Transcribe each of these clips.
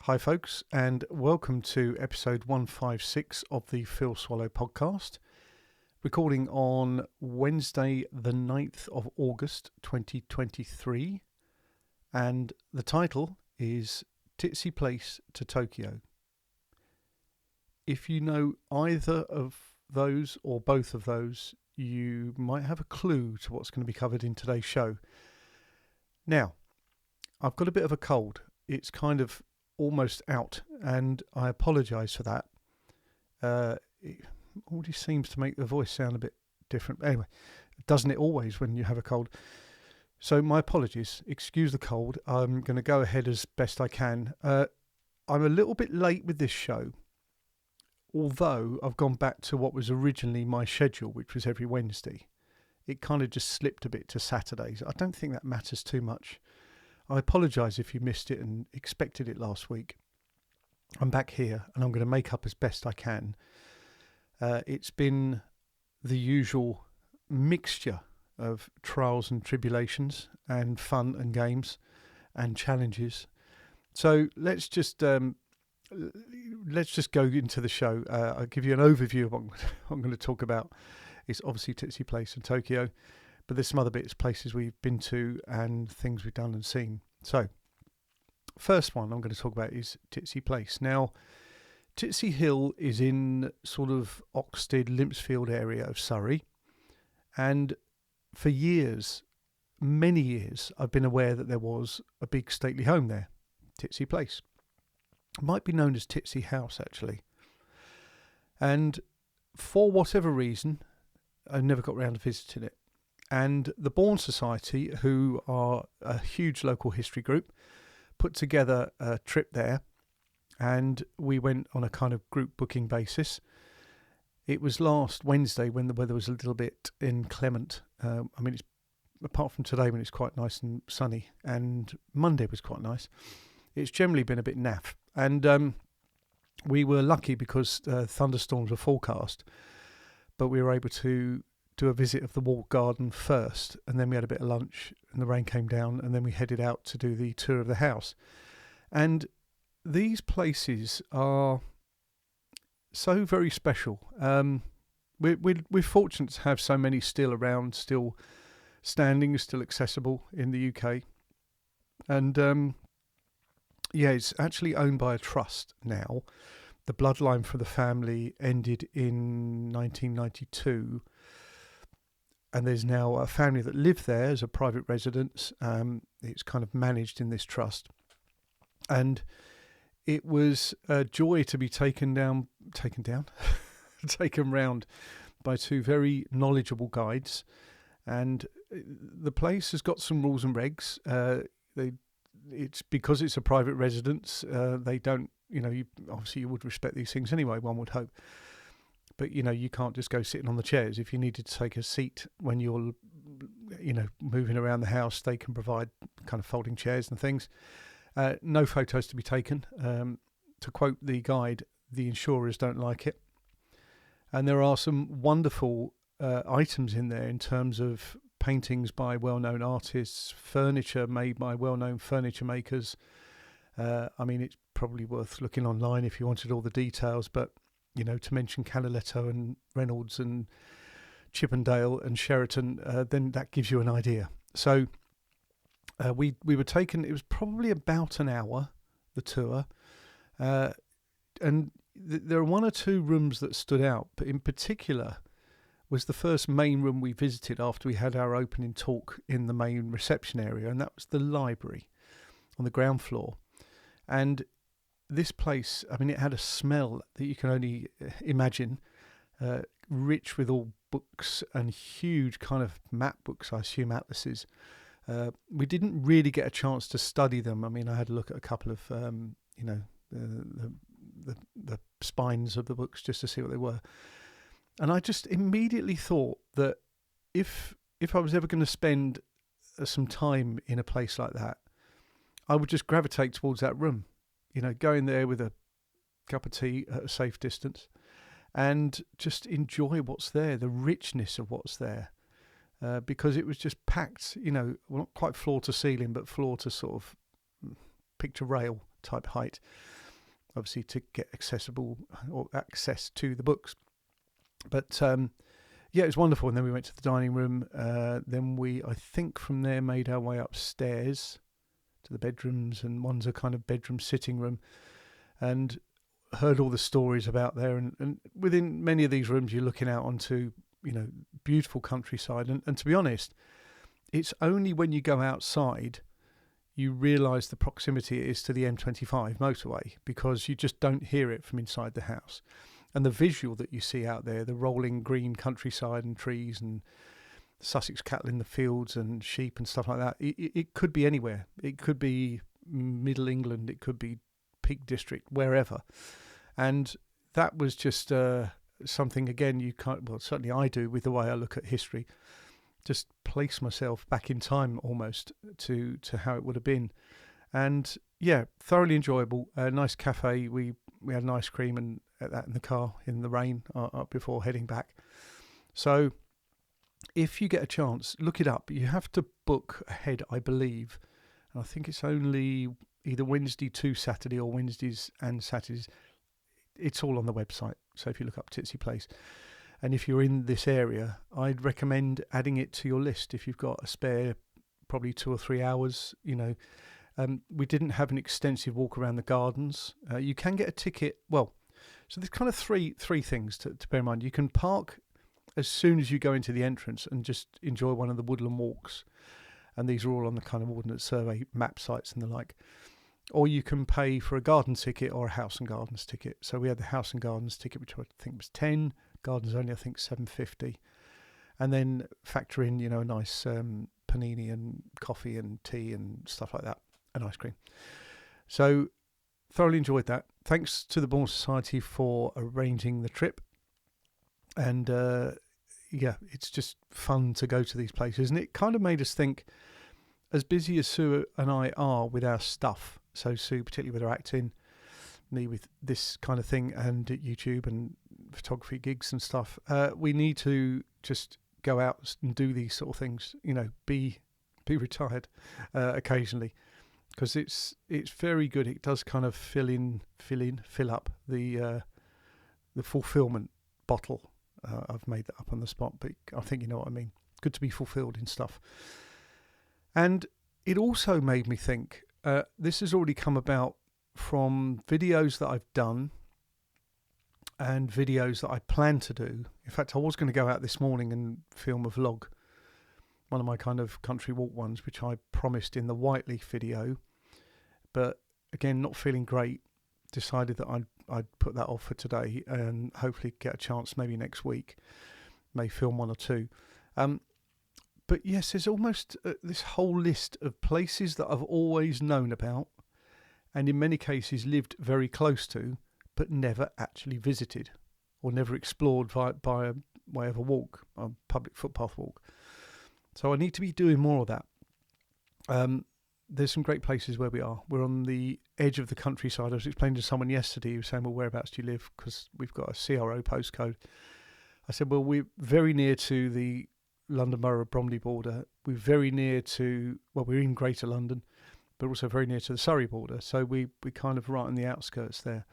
Hi folks, and welcome to episode 156 of the Phil Swallow podcast, recording on Wednesday the 9th of August 2023, and the title is Titsey Place to Tokyo. If you know either of those or both of those, you might have a clue to what's going to be covered in today's show. Now, I've got a bit of a cold. It's kind of almost out, and I apologise for that. It already seems to make the voice sound a bit different. Anyway, doesn't it always when you have a cold? So my apologies. Excuse the cold. I'm going to go ahead as best I can. I'm a little bit late with this show, although I've gone back to what was originally my schedule, which was every Wednesday. It kind of just slipped a bit to Saturdays. I don't think that matters too much. I apologise if you missed it and expected it last week. I'm back here and I'm going to make up as best I can. It's been the usual mixture of trials and tribulations and fun and games and challenges. So let's just go into the show. I'll give you an overview of what I'm going to talk about. It's obviously Titsey Place in Tokyo, but there's some other bits, places we've been to and things we've done and seen. So, first one I'm going to talk about is Titsey Place. Now, Titsey Hill is in sort of Oxted, Limpsfield area of Surrey. And for years, many years, I've been aware that there was a big stately home there, Titsey Place. It might be known as Titsey House, actually. And for whatever reason, I never got round to visiting it. And the Bourne Society, who are a huge local history group, put together a trip there, and we went on a kind of group booking basis. It was last Wednesday when the weather was a little bit inclement. It's apart from today when it's quite nice and sunny, and Monday was quite nice. It's generally been a bit naff, and we were lucky because thunderstorms were forecast, but we were able to do a visit of the walled garden first, and then we had a bit of lunch and the rain came down, and then we headed out to do the tour of the house. And these places are so very special. We're fortunate to have so many still around, still standing, still accessible in the UK. And it's actually owned by a trust now. The bloodline for the family ended in 1992. And there's now a family that live there as a private residence. It's kind of managed in this trust. And it was a joy to be taken round by two very knowledgeable guides. And the place has got some rules and regs. It's because it's a private residence. They don't, obviously you would respect these things anyway, one would hope. But, you can't just go sitting on the chairs. If you needed to take a seat when you're, moving around the house, they can provide kind of folding chairs and things. No photos to be taken. To quote the guide, the insurers don't like it. And there are some wonderful items in there in terms of paintings by well-known artists, furniture made by well-known furniture makers. It's probably worth looking online if you wanted all the details, but to mention Canaletto and Reynolds and Chippendale and Sheraton, then that gives you an idea. So we were taken, it was probably about an hour, the tour, and there are one or two rooms that stood out, but in particular was the first main room we visited after we had our opening talk in the main reception area, and that was the library on the ground floor. And this place, it had a smell that you can only imagine, rich with all books and huge kind of map books, I assume atlases. We didn't really get a chance to study them. I had a look at a couple of, the spines of the books just to see what they were. And I just immediately thought that if I was ever going to spend some time in a place like that, I would just gravitate towards that room. Go in there with a cup of tea at a safe distance and just enjoy what's there, the richness of what's there. Because it was just packed, not quite floor to ceiling, but floor to sort of picture rail type height, obviously to get accessible or access to the books. But yeah, it was wonderful. And then we went to the dining room. Then I think from there made our way upstairs to the bedrooms, and one's a kind of bedroom sitting room, and heard all the stories about there. And within many of these rooms, you're looking out onto, beautiful countryside. And to be honest, it's only when you go outside you realise the proximity it is to the M25 motorway, because you just don't hear it from inside the house. And the visual that you see out there, the rolling green countryside and trees and Sussex cattle in the fields and sheep and stuff like that, it could be anywhere. It could be Middle England, it could be Peak District, wherever. And that was just something, again, you can't, well, certainly I do with the way I look at history, just place myself back in time almost to how it would have been. And yeah, thoroughly enjoyable. Nice cafe. We had an ice cream and ate that in the car in the rain before heading back. So if you get a chance, look it up. You have to book ahead, I believe. And I think it's only either Wednesday to Saturday or Wednesdays and Saturdays. It's all on the website. So if you look up Titsey Place, and if you're in this area, I'd recommend adding it to your list if you've got a spare, probably 2 or 3 hours. We didn't have an extensive walk around the gardens. You can get a ticket. Well, so there's kind of three things to bear in mind. You can park as soon as you go into the entrance and just enjoy one of the woodland walks. And these are all on the kind of Ordnance Survey map sites and the like. Or you can pay for a garden ticket or a house and gardens ticket. So we had the house and gardens ticket, which I think was 10. Gardens only, I think, 7.50. And then factor in, a nice panini and coffee and tea and stuff like that, and ice cream. So thoroughly enjoyed that. Thanks to the Bourne Society for arranging the trip. And yeah, it's just fun to go to these places. And it kind of made us think, as busy as Sue and I are with our stuff, so Sue particularly with her acting, me with this kind of thing and YouTube and photography gigs and stuff, we need to just go out and do these sort of things, be retired occasionally, because it's very good. It does kind of fill up the fulfillment bottle. I've made that up on the spot, but I think you know what I mean. Good to be fulfilled in stuff. And it also made me think, this has already come about from videos that I've done and videos that I plan to do. In fact, I was going to go out this morning and film a vlog, one of my kind of country walk ones, which I promised in the Whiteleaf video. But again, not feeling great, decided that I'd put that off for today and hopefully get a chance maybe next week, may film 1 or 2. But yes, there's almost this whole list of places that I've always known about and in many cases lived very close to, but never actually visited or never explored by way of a walk, a public footpath walk. So I need to be doing more of that. There's some great places where we are. We're on the edge of the countryside. I was explaining to someone yesterday, who was saying, well, whereabouts do you live? Because we've got a CRO postcode. I said, well, we're very near to the London Borough of Bromley border. We're very near to, well, we're in Greater London, but also very near to the Surrey border. So we're kind of right on the outskirts there.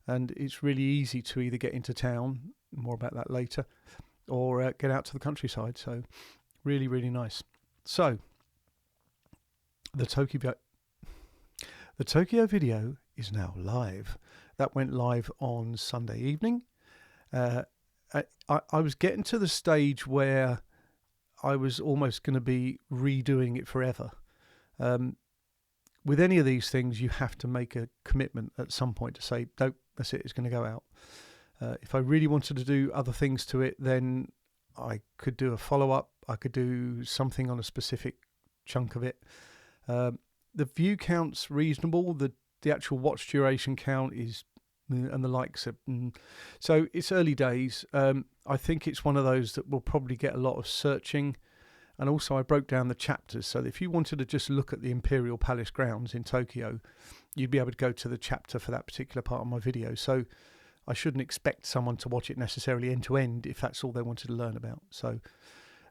And it's really easy to either get into town, more about that later, or get out to the countryside. So really, really nice. So the Tokyo video is now live. That went live on Sunday evening. I was getting to the stage where I was almost going to be redoing it forever. With any of these things, you have to make a commitment at some point to say, nope, that's it, it's going to go out. If I really wanted to do other things to it, then I could do a follow-up. I could do something on a specific chunk of it. The view count's reasonable. The actual watch duration count is, and the likes are, so it's early days. I think it's one of those that will probably get a lot of searching. And also I broke down the chapters so that if you wanted to just look at the Imperial Palace grounds in Tokyo, you'd be able to go to the chapter for that particular part of my video. So I shouldn't expect someone to watch it necessarily end to end if that's all they wanted to learn about. So,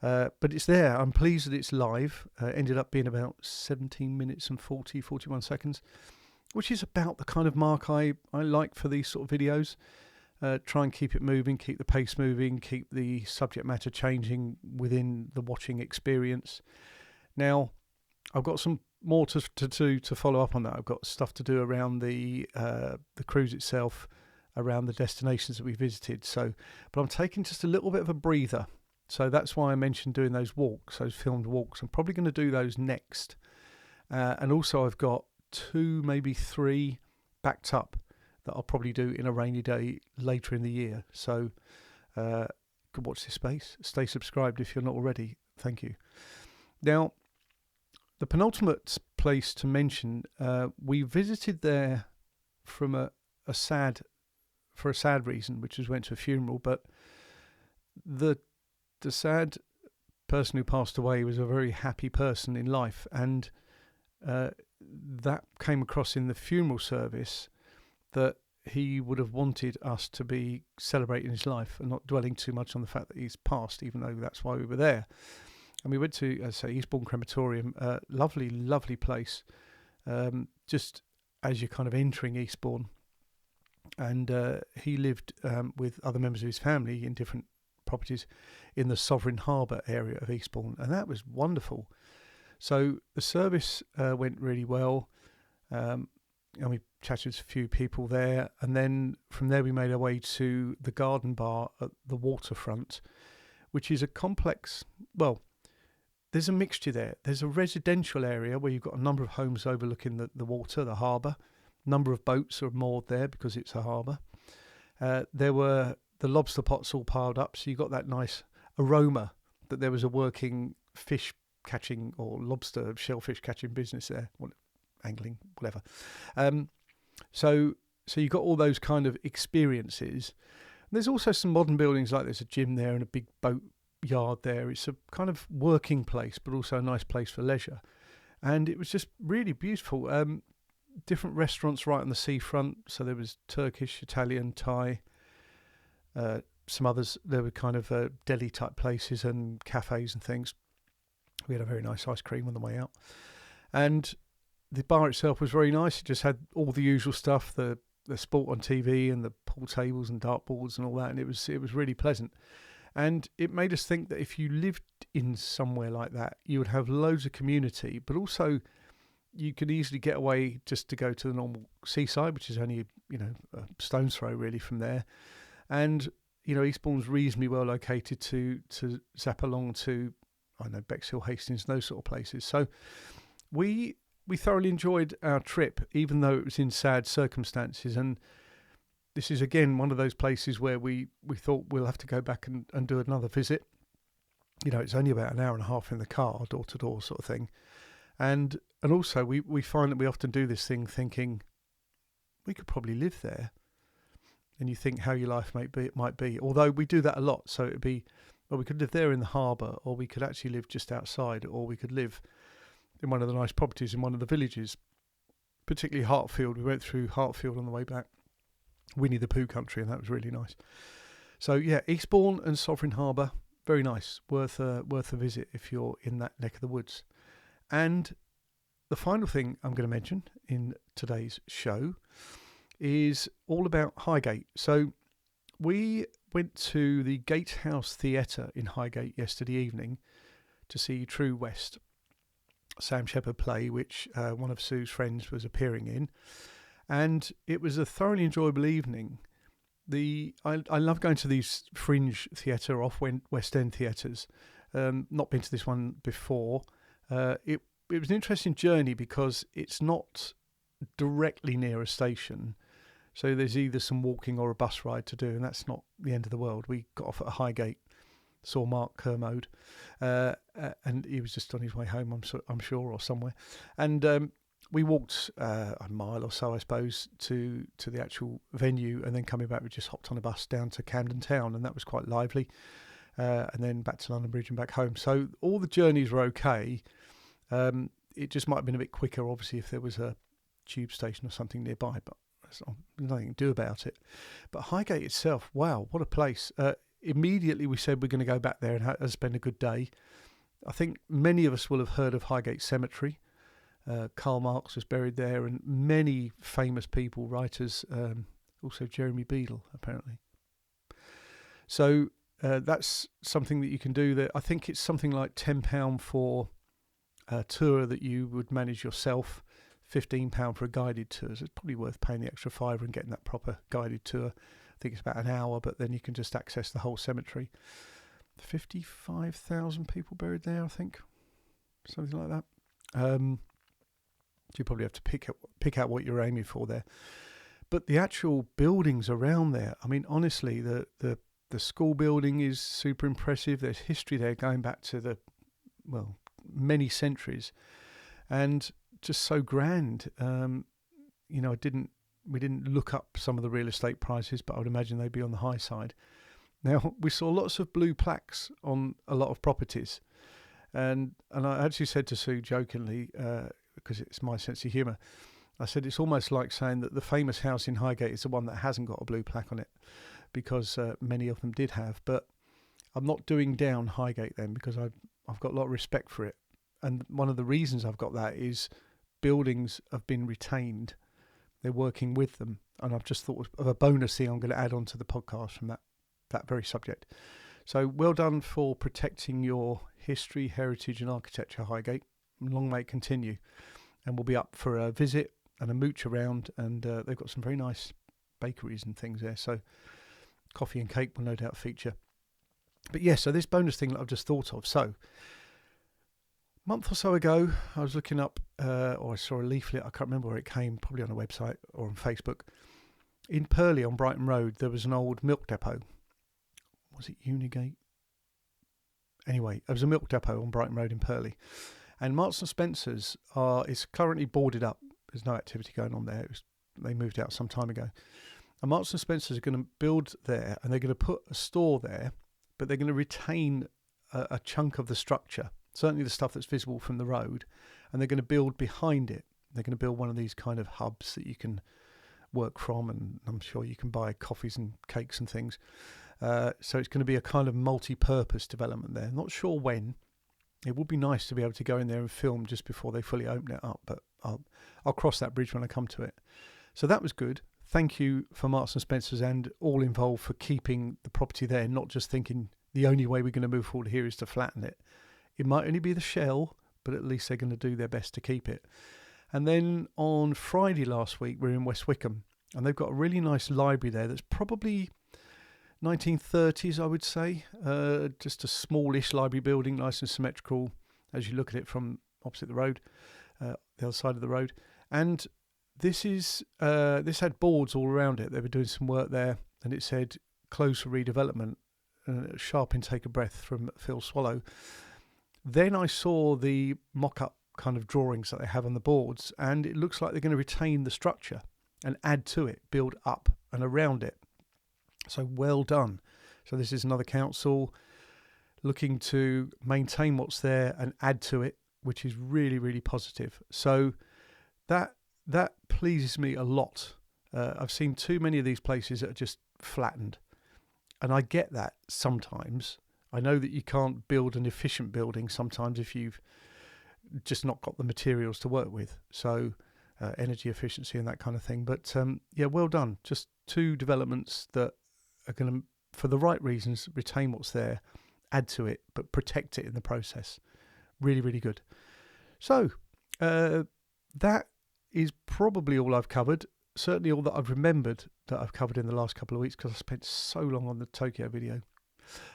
but it's there. I'm pleased that it's live. Ended up being about 17 minutes and 41 seconds. which is about the kind of mark I like for these sort of videos. Try and keep it moving, keep the pace moving, keep the subject matter changing within the watching experience. Now, I've got some more to follow up on that. I've got stuff to do around the cruise itself, around the destinations that we visited. So, but I'm taking just a little bit of a breather. So that's why I mentioned doing those walks, those filmed walks. I'm probably going to do those next. And also I've got 2, maybe 3 backed up that I'll probably do in a rainy day later in the year. So could watch this space. Stay subscribed if you're not already. Thank you. Now, the penultimate place to mention, we visited there from for a sad reason, which was went to a funeral. But the sad person who passed away was a very happy person in life, and that came across in the funeral service, that he would have wanted us to be celebrating his life and not dwelling too much on the fact that he's passed, even though that's why we were there. And we went to, as I say, Eastbourne Crematorium, lovely, lovely place, just as you're kind of entering Eastbourne. And he lived with other members of his family in different properties in the Sovereign Harbour area of Eastbourne, and that was wonderful. So the service went really well, and we chatted to a few people there, and then from there we made our way to the garden bar at the waterfront, which is a complex, well, there's a mixture there. There's a residential area where you've got a number of homes overlooking the water, the harbour. Number of boats are moored there because it's a harbour. There were the lobster pots all piled up, so you got that nice aroma that there was a working fish catching or lobster, shellfish catching business there, angling, whatever. So you got all those kind of experiences. And there's also some modern buildings, like there's a gym there and a big boat yard there. It's a kind of working place, but also a nice place for leisure. And it was just really beautiful. Different restaurants right on the seafront. So there was Turkish, Italian, Thai, some others. There were kind of deli type places and cafes and things. We had a very nice ice cream on the way out. And the bar itself was very nice. It just had all the usual stuff, the sport on TV and the pool tables and dartboards and all that. And it was really pleasant. And it made us think that if you lived in somewhere like that, you would have loads of community, but also you could easily get away just to go to the normal seaside, which is only, a stone's throw really from there. And, Eastbourne's reasonably well located to zap along to, Bexhill, Hastings, those sort of places. So we thoroughly enjoyed our trip, even though it was in sad circumstances. And this is, again, one of those places where we thought we'll have to go back and do another visit. It's only about an hour and a half in the car, door to door sort of thing. And also we find that we often do this thing thinking we could probably live there. And you think how your life might be. Although we do that a lot. So it'd be, well, we could live there in the harbour, or we could actually live just outside, or we could live in one of the nice properties in one of the villages, particularly Hartfield. We went through Hartfield on the way back, Winnie the Pooh country, and that was really nice. So yeah, Eastbourne and Sovereign Harbour, very nice, worth a visit if you're in that neck of the woods. And the final thing I'm going to mention in today's show is all about Highgate. So we went to the Gatehouse Theatre in Highgate yesterday evening to see True West, Sam Shepard play, which one of Sue's friends was appearing in. And it was a thoroughly enjoyable evening. I love going to these fringe theatre, off West End theatres. Not been to this one before. It was an interesting journey because it's not directly near a station. So there's either some walking or a bus ride to do, and that's not the end of the world. We got off at Highgate, saw Mark Kermode, and he was just on his way home, I'm sure, or somewhere. And we walked a mile or so, I suppose, to the actual venue, and then coming back, we just hopped on a bus down to Camden Town, and that was quite lively. And then back to London Bridge and back home. So all the journeys were okay. It just might have been a bit quicker, obviously, if there was a tube station or something nearby, but there's nothing to do about it. But Highgate itself, wow, what a place. Immediately we said we're going to go back there and spend a good day. I think many of us will have heard of Highgate Cemetery. Karl Marx was buried there, and many famous people, writers, also Jeremy Beadle, apparently. So that's something that you can do. That I think it's something like £10 for a tour that you would manage yourself, £15 for a guided tour. So it's probably worth paying the extra £5 and getting that proper guided tour. I think it's about an hour, but then you can just access the whole cemetery. 55,000 people buried there, I think, something like that. You probably have to pick out what you're aiming for there. But the actual buildings around there, I mean, honestly, the school building is super impressive. There's history there going back to many centuries, and just so grand. We didn't look up some of the real estate prices, but I would imagine they'd be on the high side. Now, we saw lots of blue plaques on a lot of properties, and I actually said to Sue jokingly, because it's my sense of humour, I said it's almost like saying that the famous house in Highgate is the one that hasn't got a blue plaque on it, because many of them did have. But I'm not doing down Highgate then, because I've got a lot of respect for it. And one of the reasons I've got that is buildings have been retained. They're working with them. And I've just thought of a bonus thing I'm going to add on to the podcast from that very subject. So well done for protecting your history, heritage and architecture, Highgate. Long may it continue. And we'll be up for a visit and a mooch around. And they've got some very nice bakeries and things there. So coffee and cake will no doubt feature. But yeah, so this bonus thing that I've just thought of. So a month or so ago, I was looking up, or I saw a leaflet, I can't remember where it came, probably on a website or on Facebook. In Purley on Brighton Road, there was an old milk depot. Was it Unigate? Anyway, there was a milk depot on Brighton Road in Purley. And Marks and Spencer's is currently boarded up. There's no activity going on there. They moved out some time ago. And Marks and Spencer's are going to build there, and they're going to put a store there, but they're going to retain a chunk of the structure, certainly the stuff that's visible from the road, and they're going to build behind it. They're going to build one of these kind of hubs that you can work from, and I'm sure you can buy coffees and cakes and things. So it's going to be a kind of multi-purpose development there. Not sure when. It would be nice to be able to go in there and film just before they fully open it up, but I'll cross that bridge when I come to it. So that was good. Thank you for Marks and Spencer's and all involved for keeping the property there, not just thinking the only way we're going to move forward here is to flatten it. It might only be the shell, but at least they're going to do their best to keep it. And then on Friday last week, we're in West Wickham, and they've got a really nice library there that's probably 1930s, I would say. Just a smallish library building, nice and symmetrical as you look at it from opposite the road, the other side of the road. And this had boards all around it. They were doing some work there, and it said closed for redevelopment. A sharp intake of breath from Phil Swallow. Then I saw the mock-up kind of drawings that they have on the boards, and it looks like they're going to retain the structure and add to it, build up and around it. So well done. So this is another council looking to maintain what's there and add to it, which is really, really positive. So that pleases me a lot. I've seen too many of these places that are just flattened. And I get that sometimes. I know that you can't build an efficient building sometimes if you've just not got the materials to work with. So energy efficiency and that kind of thing. But yeah, well done. Just two developments that are going to, for the right reasons, retain what's there, add to it, but protect it in the process. Really, really good. So that is probably all I've covered. Certainly all that I've remembered that I've covered in the last couple of weeks, because I spent so long on the Tokyo video.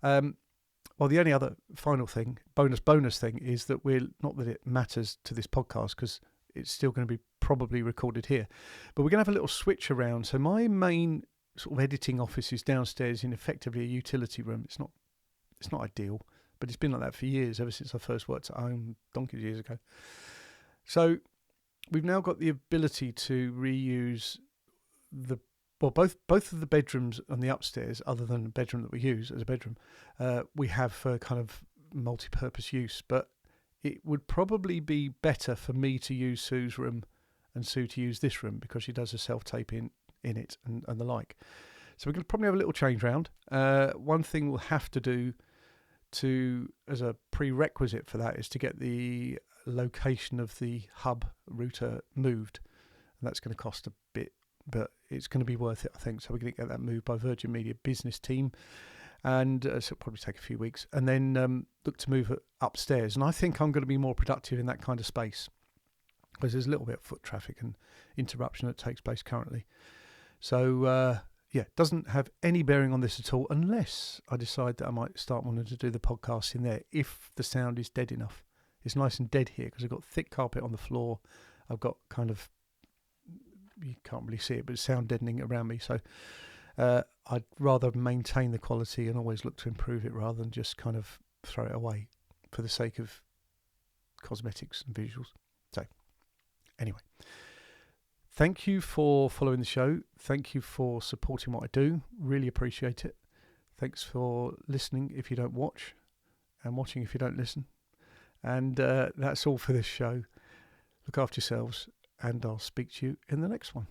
Well, the only other final thing, bonus thing, is that not that it matters to this podcast because it's still going to be probably recorded here, but we're going to have a little switch around. So my main sort of editing office is downstairs in effectively a utility room. It's not ideal, but it's been like that for years, ever since I first worked at home donkeys years ago. So we've now got the ability to reuse both of the bedrooms on the upstairs, other than the bedroom that we use as a bedroom, we have for kind of multi-purpose use. But it would probably be better for me to use Sue's room and Sue to use this room, because she does a self-tape in it and the like. So we're going to probably have a little change round. One thing we'll have to do as a prerequisite for that is to get the location of the hub router moved, and that's going to cost a bit, but it's going to be worth it, I think. So we're going to get that moved by Virgin Media business team, and so it'll probably take a few weeks, and then look to move it upstairs. And I think I'm going to be more productive in that kind of space, because there's a little bit of foot traffic and interruption that takes place currently. So it doesn't have any bearing on this at all, unless I decide that I might start wanting to do the podcast in there if the sound is dead enough. It's nice and dead here because I've got thick carpet on the floor. I've got kind of, you can't really see it, but it's sound deadening around me. So I'd rather maintain the quality and always look to improve it rather than just kind of throw it away for the sake of cosmetics and visuals. So anyway, thank you for following the show. Thank you for supporting what I do. Really appreciate it. Thanks for listening if you don't watch, and watching if you don't listen. And that's all for this show. Look after yourselves, and I'll speak to you in the next one.